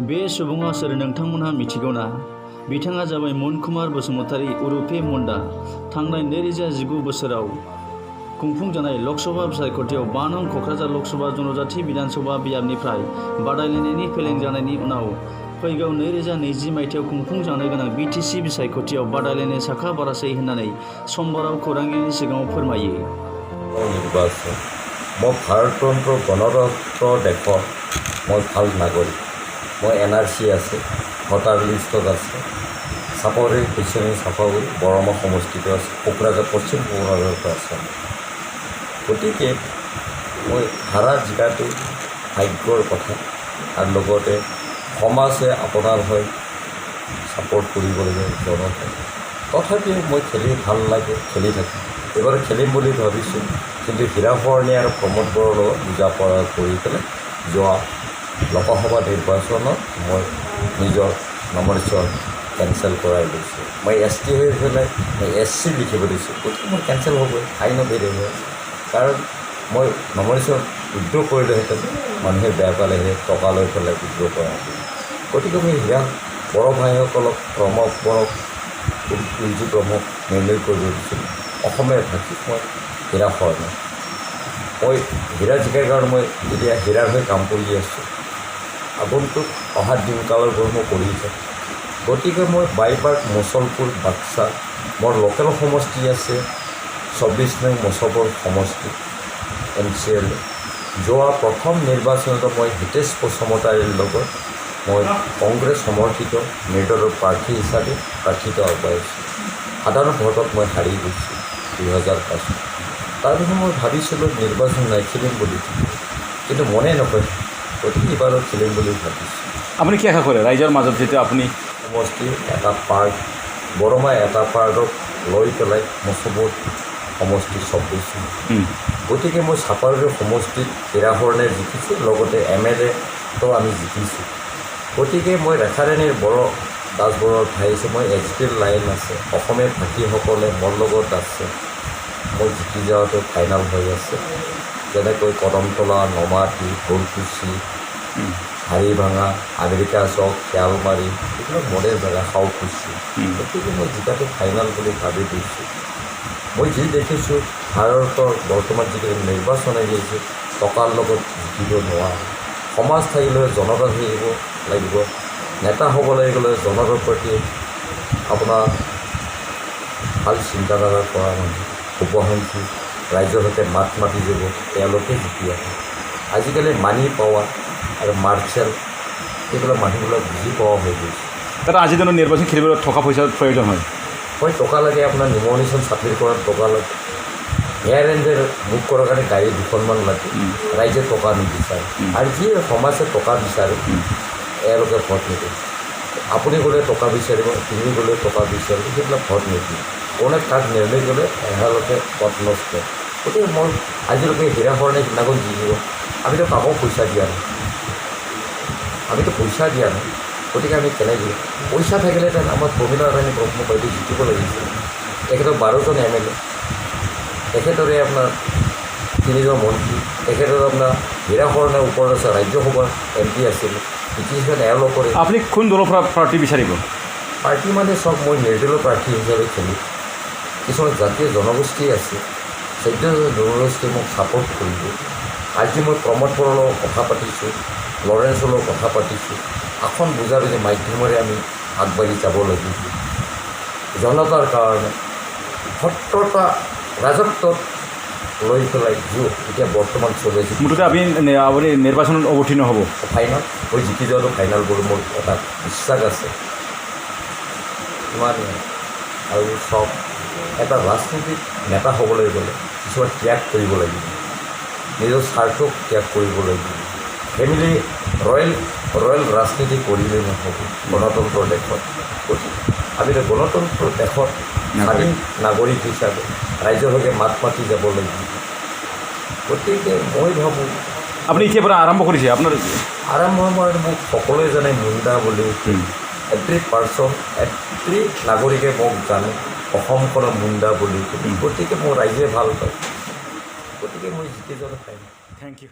बे सुबुङा सोर नोंथांमोनहा मिथिगौना? बिथाङा जाबाय मन कुमार बसुमतारी उरुफे मन्डा। थांनाय 2019 बोसोराव खुंफुंजानाय लोकसभा बिसायख'थियाव 5 नं क'क्राझार लोकसभा जनजाति बिधानसभा बियाबनिफ्राय बादायलायनायनि फेलें जानायनि उनाव फैगौ 2020 मायथाइयाव खुंफुंजानो गोनां बिटिसि बिसायख'थियाव बादायलायनाय साखा बारासै होननानै समबाराव खौरांगिरिनि सिगाङाव फोरमायो। নিৰ্বাচন মই ভাৰততন্ত্ৰ গণতন্ত্ৰ দেশৰ মই ভাল নাগৰিক। মই NRC আছে, ভোটাৰ লিষ্টত আছে, চাপৰি পিছনি চাপাগুৰি বৰমা সমষ্টিটো আছে, কোকৰাঝাৰ পশ্চিম কোকৰাঝাৰতো আছে। গতিকে মই হাৰা জিকাটো ভাগ্যৰ কথা আৰু লগতে সমাজে আপোনাৰ হৈ ছাপৰ্ট কৰিব লাগে জনতাই। তথাপিও মই খেলি ভাল লাগে, খেলি থাকোঁ। এইবাৰ খেলিম বুলি ভাবিছোঁ, কিন্তু হীৰাফৰণী আৰু প্ৰমোদ বড়োৰ লগত বুজা-পৰা কৰি পেলাই যোৱা লোকসভা নিৰ্বাচনত মই নিজৰ নমিনেশ্যন কেঞ্চেল কৰাই লৈছোঁ। মই ST হৈ পেলাই মই SC লিখিব দিছোঁ, গতিকে মই কেঞ্চেল হ'বই, আইন বেলেগ হয়। কাৰণ মই নমিনেশ্যন উইথড্ৰ কৰিলেহেঁতেন মানুহে বেয়া পালেহে টকা লৈ পেলাই উইথড্ৰ কৰা। গতিকে মই হীৰা বড়ো ভাইসকলক প্ৰমোদ বড়োক কুলজি ব্ৰহ্মক নিৰ্ণয় কৰিব দিছিলোঁ। অসমীয়া ভাষীক মই হীৰাফৰণী। মই হীৰা জিকাৰ কাৰণে মই এতিয়া হীৰাৰ হৈ কাম কৰি আছোঁ। আগন্তুক অহা দিনকালৰ পৰা মই কৰি থাকোঁ। গতিকে মই বাইবাগ মুছলপুৰ বাক্সা মোৰ লোকেল সমষ্টি আছে 24 নং মুছলপুৰ সমষ্টি MCL। যোৱা প্ৰথম নিৰ্বাচনত মই হিতেশ বসুমতাৰীৰ লগত মই কংগ্ৰেছ সমৰ্থিত নিৰ্দলীয় প্ৰাৰ্থী হিচাপে প্ৰাৰ্থিত আগবাঢ়িছোঁ। সাধাৰণ ভোটত মই হাৰি গৈছোঁ 2005। তাৰপিছত মই ভাবিছিলোঁ নিৰ্বাচন নাই, খেলিম বুলি, কিন্তু মনে নকয়। গতিকে এইবাৰো খেলিম বুলি ভাবিছোঁ। আপুনি কি আশা কৰে ৰাইজৰ মাজত যেতিয়া আপুনি সমষ্টি এটা পাৰ্ট বৰমা এটা পাৰ্টক লৈ পেলাই মুছলপুৰ সমষ্টি 24। গতিকে মই চাপাগুৰি সমষ্টিত হীৰাফৰণীয়ে জিকিছোঁ, লগতে MLAটো আমি জিকিছোঁ। গতিকে মই ৰেখাৰেণীৰ বড়ো দাসবড়োৰ ঠাই আছে, মই HPৰ লাইন আছে, অসমীয়া ভাষীসকলে মোৰ লগত আছে। মই জিকি যাওঁতে ফাইনেল হৈ আছে, যেনেকৈ কদমতলা, নমাটি, ফুলকুচি, হাৰিভাঙা, আমেৰিকা চক, শিয়ালমাৰী, এইবিলাক মডেল জেগা, খাওকুচি। গতিকে মই জিকাটো ফাইনেল বুলি ভাবি দিছোঁ। মই যি দেখিছোঁ ভাৰতৰ বৰ্তমান যিখিনি নিৰ্বাচন আহি আছে, টকাৰ লগত জিকিব নোৱাৰে। সমাজ থাকিলে জনতা থাকিব লাগিব, নেতা হ'ব লাগিলে জনতাৰ প্ৰতি আপোনাৰ ভাল চিন্তাধাৰা কৰা মানুহ, উপসংখ্যী, ৰাইজৰ সৈতে মাত মাতি যাব, তেওঁলোকে জিকি আহে। আজিকালি মানি পাৱাৰ আৰু মাৰ্চেল এইবিলাক মানুহবিলাক বুজি পোৱা হৈ গৈছে। তাত আজিৰ দিনত নিৰ্বাচন খেলিবলৈ টকা পইচাৰ প্ৰয়োজন হয়। হয়, টকা লাগে, আপোনাৰ নিমনিশ্যন চাকৰি কৰাত টকা লাগে, এয়াৰ এণ্ড বুক কৰাৰ কাৰণে গাড়ী 2খনমান লাগে। ৰাইজে টকা নিবিচাৰে, আৰু যি সমাজে টকা বিচাৰে এওঁলোকে ভোট নিদিয়ে। আপুনি গ'লে টকা বিচাৰিব, তুমি গ'লে টকা বিচাৰিব, সেইবিলাক ভোট নিদিয়ে। কোনে কাক নিৰ্ণয় কৰিলে এওঁলোকে ভোট নষ্ট। গতিকে মই আজিলৈকে হীৰাফৰণী সিদিনাখন জিকিব, আমিতো কাকো পইচা দিয়া নাই, আমিতো পইচা দিয়া নাই। গতিকে আমি কেনেকৈ পইচা থাকিলেহেঁতেন আমাৰ প্ৰমীলা ৰাণী ব্ৰহ্ম বাইদেউ জিকিব লাগিছিল। তেখেতৰ 12জন MLA, তেখেতৰে আপোনাৰ 3জন মন্ত্ৰী, তেখেতৰ আপোনাৰ হীৰাফৰণীৰ ওপৰত আছে ৰাজ্যসভাৰ MP আছিল। পিটিশ্যন এওঁলোকৰে। আপুনি কোন দলৰ পৰা প্ৰাৰ্থী বিচাৰিব? পাৰ্টি মানে চব মই নিৰ্দলীয় প্ৰাৰ্থী হিচাপে খেলোঁ। কিছুমান জাতীয় জনগোষ্ঠী আছে, 14 জনগোষ্ঠীয়ে মোক ছাপৰ্ট কৰিব। আজি মই প্ৰমোদ বড়োৰ লগত কথা পাতিছোঁ, লৰেন্সৰ লগত কথা পাতিছোঁ। আসন বুজাবুজি মাধ্যমেৰে আমি আগবাঢ়ি যাব লাগিব জনতাৰ কাৰণে। সত্যতা ৰাজত্বত লৈ পেলাই এতিয়া বৰ্তমান চলি আছে। মুঠতে আপুনি নিৰ্বাচনত অৱতীৰ্ণ হ'ব? ফাইনেল মই জিকি যোৱাটো ফাইনেল বুলি মোৰ এটা বিশ্বাস আছে। ইমানেই আৰু চব এটা ৰাজনীতিক নেতা হ'বলৈ গ'লে কিছুমান ত্যাগ কৰিব লাগিব, নিজৰ স্বাৰ্থক ত্যাগ কৰিব লাগিব। ফেমিলি ৰয়েল ৰাজনীতি কৰিলেই নহ'ব গণতন্ত্ৰ দেশত। গতিকে আমি গণতন্ত্ৰ দেশত স্বাধীন নাগৰিক হিচাপে ৰাইজৰ সৈতে মাত মাতি যাব লাগিব। গতিকে মই ভাবোঁ আপুনি এতিয়াৰ পৰা আৰম্ভ কৰিছে আপোনাৰ আৰম্ভ মই মোক সকলোৱে জানে মুণ্ডা বুলি। এভৰি পাৰ্চন এভৰি নাগৰিকে মোক জানে অসমখনৰ মুণ্ডা বুলি। গতিকে মোৰ ৰাইজে ভাল পায়, গতিকে মই জিকি যোৱাটো পাৰিম। Thank U.